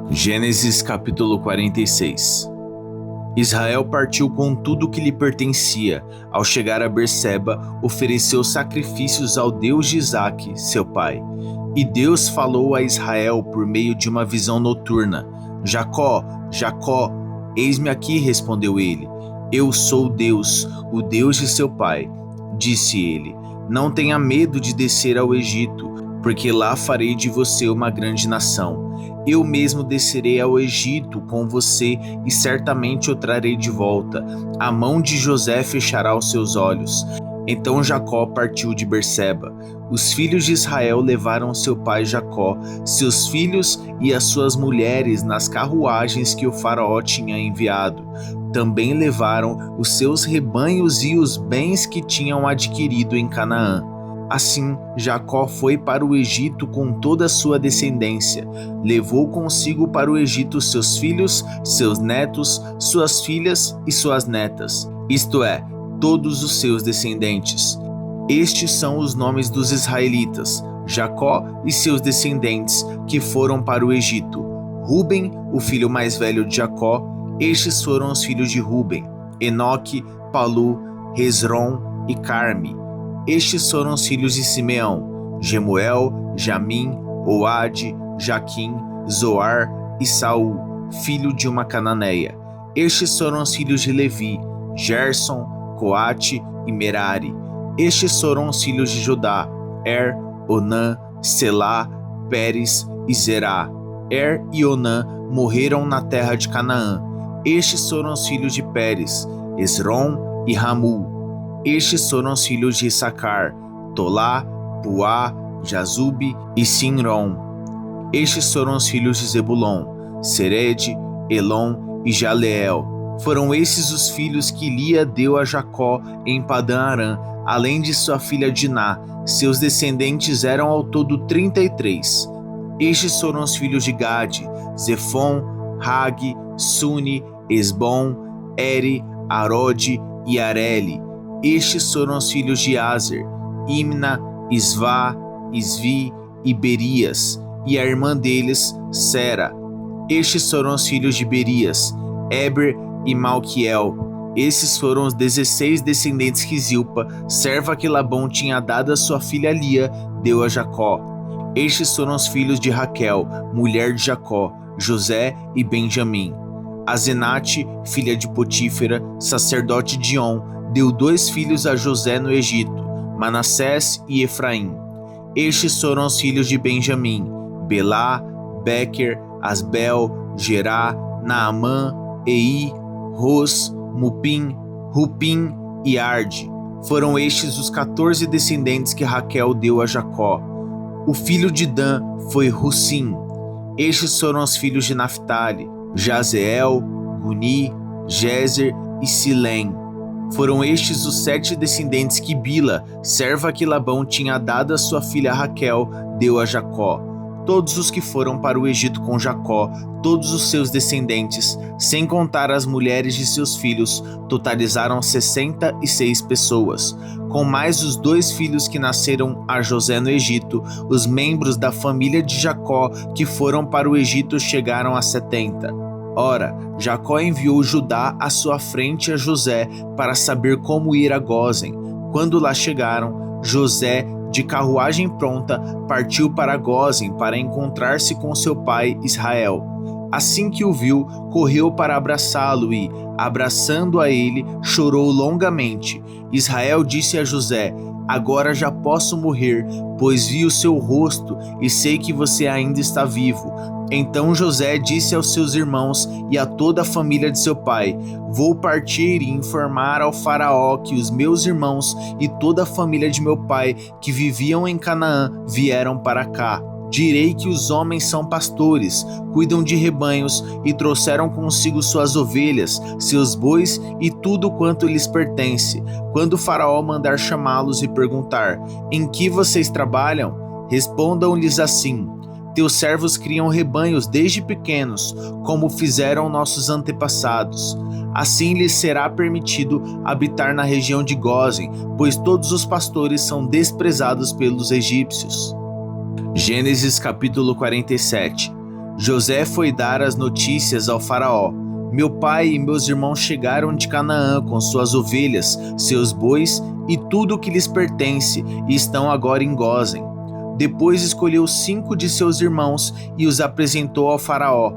Gênesis capítulo 46. Israel partiu com tudo que lhe pertencia. Ao chegar a Berseba, ofereceu sacrifícios ao Deus de Isaque, seu pai. E Deus falou a Israel por meio de uma visão noturna: Jacó, Jacó. Eis-me aqui, respondeu ele. Eu sou Deus, o Deus de seu pai. Disse ele: Não tenha medo de descer ao Egito, porque lá farei de você uma grande nação. Eu mesmo descerei ao Egito com você e certamente o trarei de volta. A mão de José fechará os seus olhos. Então Jacó partiu de Berseba. Os filhos de Israel levaram seu pai Jacó, seus filhos e as suas mulheres nas carruagens que o faraó tinha enviado. Também levaram os seus rebanhos e os bens que tinham adquirido em Canaã. Assim, Jacó foi para o Egito com toda a sua descendência. Levou consigo para o Egito seus filhos, seus netos, suas filhas e suas netas, isto é, todos os seus descendentes. Estes são os nomes dos israelitas, Jacó e seus descendentes, que foram para o Egito. Ruben, o filho mais velho de Jacó. Estes foram os filhos de Ruben: Enoque, Palu, Hezron e Carme. Estes foram os filhos de Simeão: Jemuel, Jamim, Oade, Jaquim, Zoar e Saul, filho de uma cananeia. Estes foram os filhos de Levi: Gerson, Coate e Merari. Estes foram os filhos de Judá: Onã, Selá, Pérez e Zerá. E Onã morreram na terra de Canaã. Estes foram os filhos de Pérez: Esrom e Ramul. Estes foram os filhos de Issacar: Tolá, Puá, Jazube e Sinrom. Estes foram os filhos de Zebulon: Sered, Elon e Jaleel. Foram esses os filhos que Lia deu a Jacó em Padã-Arã, além de sua filha Diná. Seus descendentes eram ao todo 33. Estes foram os filhos de Gade: Zefon, Hag, Suni, Esbom, Eri, Arode e Areli. Estes foram os filhos de Azer: Imna, Isvá, Isvi e Berias, e a irmã deles, Sera. Estes foram os filhos de Berias: Eber e Malquiel. Esses foram os 16 descendentes que Zilpa, serva que Labão tinha dado a sua filha Lia, deu a Jacó. Estes foram os filhos de Raquel, mulher de Jacó: José e Benjamim. Azenate, filha de Potífera, sacerdote de On, deu 2 filhos a José no Egito: Manassés e Efraim. Estes foram os filhos de Benjamim: Belá, Bequer, Asbel, Gerá, Naamã, Ei, Ros, Mupim, Rupim e Arde. Foram estes os 14 descendentes que Raquel deu a Jacó. O filho de Dan foi Russim. Estes foram os filhos de Naphtali: Jazeel, Guni, Jezer e Silém. Foram estes os 7 descendentes que Bila, serva que Labão tinha dado a sua filha Raquel, deu a Jacó. Todos os que foram para o Egito com Jacó, todos os seus descendentes, sem contar as mulheres de seus filhos, totalizaram 66 pessoas. Com mais os 2 filhos que nasceram a José no Egito, os membros da família de Jacó que foram para o Egito chegaram a 70. Ora, Jacó enviou Judá à sua frente a José para saber como ir a Gósen. Quando lá chegaram, José, de carruagem pronta, partiu para Gósen para encontrar-se com seu pai Israel. Assim que o viu, correu para abraçá-lo e, abraçando a ele, chorou longamente. Israel disse a José: Agora já posso morrer, pois vi o seu rosto e sei que você ainda está vivo. Então José disse aos seus irmãos e a toda a família de seu pai: Vou partir e informar ao faraó que os meus irmãos e toda a família de meu pai que viviam em Canaã vieram para cá. Direi que os homens são pastores, cuidam de rebanhos e trouxeram consigo suas ovelhas, seus bois e tudo quanto lhes pertence. Quando o faraó mandar chamá-los e perguntar: Em que vocês trabalham? Respondam-lhes assim: Teus servos criam rebanhos desde pequenos, como fizeram nossos antepassados. Assim lhes será permitido habitar na região de Gósen, pois todos os pastores são desprezados pelos egípcios. Gênesis capítulo 47. José foi dar as notícias ao faraó: meu pai e meus irmãos chegaram de Canaã com suas ovelhas, seus bois e tudo o que lhes pertence, e estão agora em Gósen. Depois escolheu 5 de seus irmãos e os apresentou ao faraó.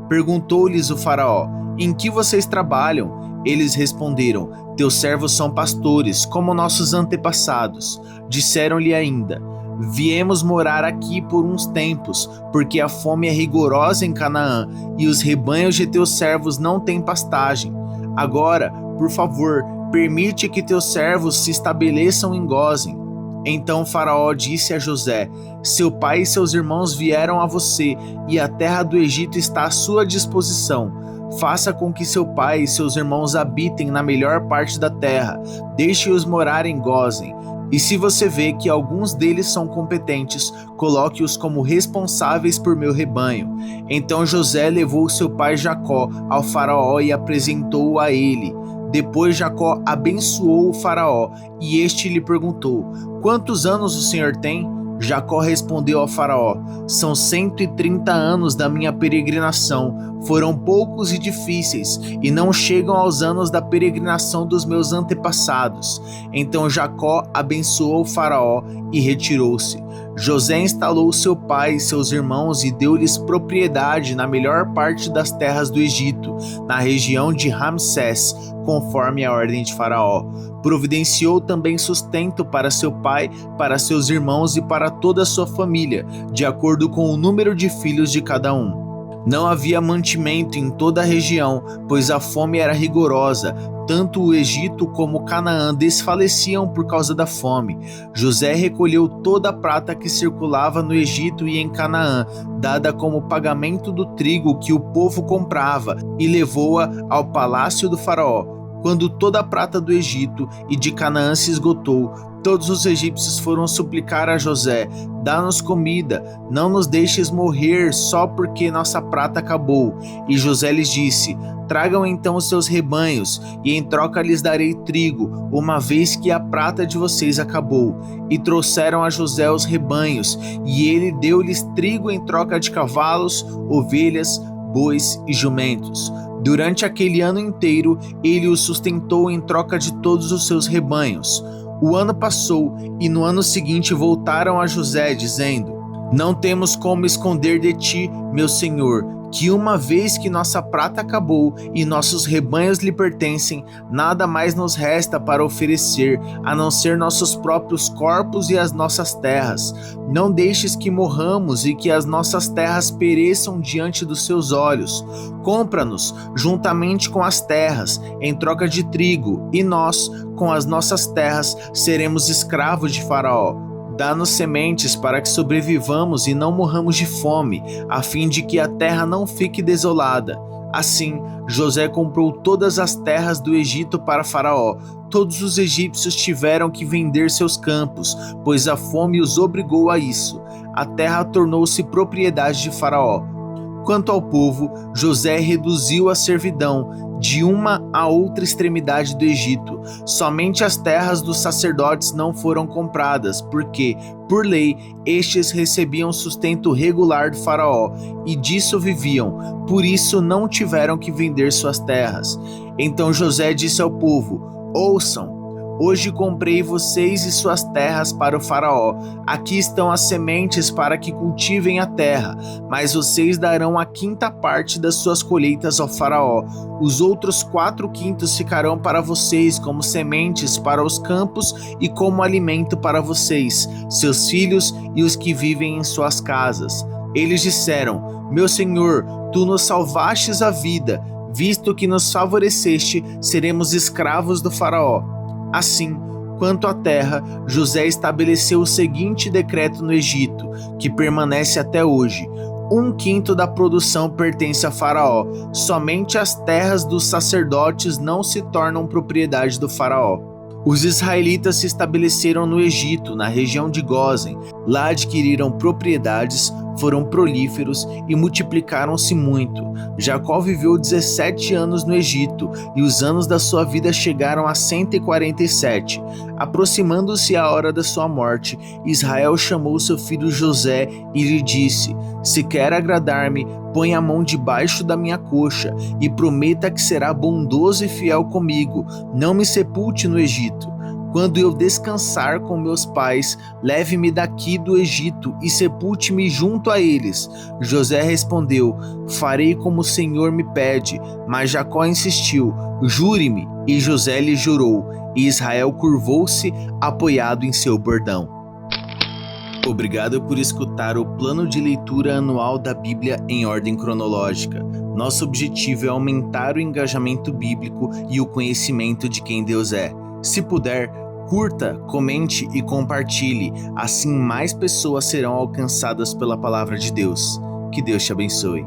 Perguntou-lhes o faraó: em que vocês trabalham? Eles responderam: teus servos são pastores, como nossos antepassados. Disseram-lhe ainda: viemos morar aqui por uns tempos, porque a fome é rigorosa em Canaã, e os rebanhos de teus servos não têm pastagem. Agora, por favor, permite que teus servos se estabeleçam em Gósen. Então o faraó disse a José: seu pai e seus irmãos vieram a você, e a terra do Egito está à sua disposição. Faça com que seu pai e seus irmãos habitem na melhor parte da terra, deixe-os morar em Gósen. E se você vê que alguns deles são competentes, coloque-os como responsáveis por meu rebanho. Então José levou seu pai Jacó ao faraó e apresentou-o a ele. Depois Jacó abençoou o faraó, e este lhe perguntou: quantos anos o senhor tem? Jacó respondeu ao faraó: são 130 anos da minha peregrinação, foram poucos e difíceis, e não chegam aos anos da peregrinação dos meus antepassados. Então Jacó abençoou o faraó e retirou-se. José instalou seu pai e seus irmãos e deu-lhes propriedade na melhor parte das terras do Egito, na região de Ramsés, conforme a ordem de faraó. Providenciou também sustento para seu pai, para seus irmãos e para toda a sua família, de acordo com o número de filhos de cada um. Não havia mantimento em toda a região, pois a fome era rigorosa. Tanto o Egito como Canaã desfaleciam por causa da fome. José recolheu toda a prata que circulava no Egito e em Canaã, dada como pagamento do trigo que o povo comprava, e levou-a ao palácio do faraó. Quando toda a prata do Egito e de Canaã se esgotou, todos os egípcios foram suplicar a José: dá-nos comida, não nos deixes morrer só porque nossa prata acabou. E José lhes disse: tragam então os seus rebanhos, e em troca lhes darei trigo, uma vez que a prata de vocês acabou. E trouxeram a José os rebanhos, e ele deu-lhes trigo em troca de cavalos, ovelhas, bois e jumentos. Durante aquele ano inteiro, ele os sustentou em troca de todos os seus rebanhos. O ano passou, e no ano seguinte voltaram a José, dizendo: não temos como esconder de ti, meu senhor, que uma vez que nossa prata acabou e nossos rebanhos lhe pertencem, nada mais nos resta para oferecer, a não ser nossos próprios corpos e as nossas terras. Não deixes que morramos e que as nossas terras pereçam diante dos seus olhos. Compra-nos juntamente com as terras, em troca de trigo, e nós, com as nossas terras, seremos escravos de Faraó. Dá-nos sementes para que sobrevivamos e não morramos de fome, a fim de que a terra não fique desolada. Assim, José comprou todas as terras do Egito para Faraó. Todos os egípcios tiveram que vender seus campos, pois a fome os obrigou a isso. A terra tornou-se propriedade de Faraó. Quanto ao povo, José reduziu a servidão de uma a outra extremidade do Egito. Somente as terras dos sacerdotes não foram compradas, porque, por lei, estes recebiam sustento regular do faraó, e disso viviam, por isso não tiveram que vender suas terras. Então José disse ao povo: ouçam, hoje comprei vocês e suas terras para o faraó. Aqui estão as sementes para que cultivem a terra, mas vocês darão a 5ª parte das suas colheitas ao faraó. Os outros 4/5 ficarão para vocês como sementes para os campos e como alimento para vocês, seus filhos e os que vivem em suas casas. Eles disseram: meu senhor, tu nos salvastes a vida, visto que nos favoreceste, seremos escravos do faraó. Assim, quanto à terra, José estabeleceu o seguinte decreto no Egito, que permanece até hoje: 1/5 da produção pertence a Faraó. Somente as terras dos sacerdotes não se tornam propriedade do Faraó. Os israelitas se estabeleceram no Egito, na região de Gósen. Lá adquiriram propriedades, foram prolíferos e multiplicaram-se muito. Jacó viveu 17 anos no Egito e os anos da sua vida chegaram a 147. Aproximando-se a hora da sua morte, Israel chamou seu filho José e lhe disse: Se quer agradar-me, põe a mão debaixo da minha coxa e prometa que será bondoso e fiel comigo. Não me sepulte no Egito. Quando eu descansar com meus pais, leve-me daqui do Egito e sepulte-me junto a eles. José respondeu: Farei como o Senhor me pede. Mas Jacó insistiu: Jure-me. E José lhe jurou, e Israel curvou-se, apoiado em seu bordão. Obrigado por escutar o plano de leitura anual da Bíblia em ordem cronológica. Nosso objetivo é aumentar o engajamento bíblico e o conhecimento de quem Deus é. Se puder, curta, comente e compartilhe, assim mais pessoas serão alcançadas pela palavra de Deus. Que Deus te abençoe.